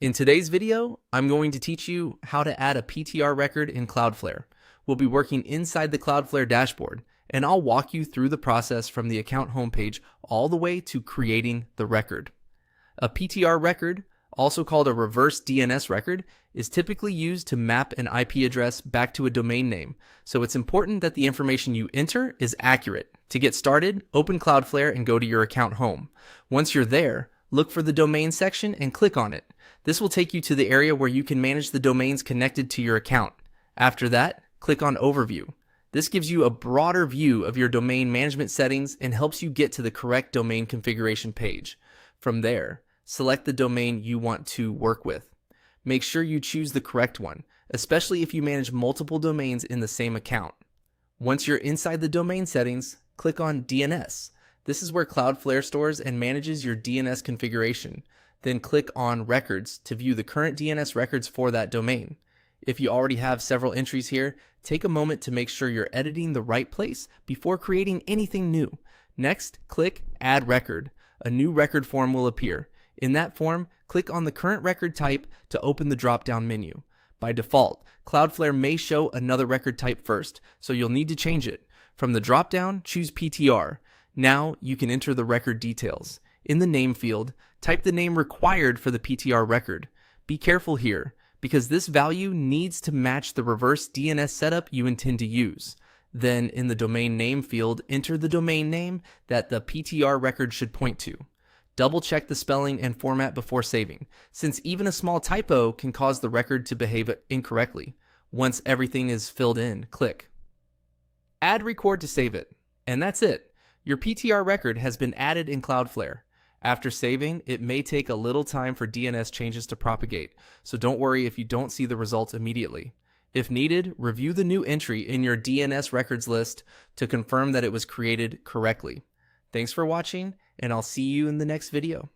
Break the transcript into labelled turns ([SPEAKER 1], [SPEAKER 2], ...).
[SPEAKER 1] In today's video, I'm going to teach you how to add a PTR record in Cloudflare. We'll be working inside the Cloudflare dashboard, and I'll walk you through the process from the account homepage all the way to creating the record. A PTR record, also called a reverse DNS record, is typically used to map an IP address back to a domain name, so it's important that the information you enter is accurate. To get started, open Cloudflare and go to your account home. Once you're there, look for the domain section and click on it. This will take you to the area where you can manage the domains connected to your account. After that, click on Overview. This gives you a broader view of your domain management settings and helps you get to the correct domain configuration page. From there, select the domain you want to work with. Make sure you choose the correct one, especially if you manage multiple domains in the same account. Once you're inside the domain settings, click on DNS. This is where Cloudflare stores and manages your DNS configuration. Then click on Records to view the current DNS records for that domain. If you already have several entries here, take a moment to make sure you're editing the right place before creating anything new. Next, click Add Record. A new record form will appear. In that form, click on the current record type to open the drop-down menu. By default, Cloudflare may show another record type first, so you'll need to change it. From the drop-down, choose PTR. Now you can enter the record details. In the name field, type the name required for the PTR record. Be careful here, because this value needs to match the reverse DNS setup you intend to use. Then in the domain name field, enter the domain name that the PTR record should point to. Double check the spelling and format before saving, since even a small typo can cause the record to behave incorrectly. Once everything is filled in, click Add Record to save it. And that's it. Your PTR record has been added in Cloudflare. After saving, it may take a little time for DNS changes to propagate, so don't worry if you don't see the results immediately. If needed, review the new entry in your DNS records list to confirm that it was created correctly. Thanks for watching, and I'll see you in the next video.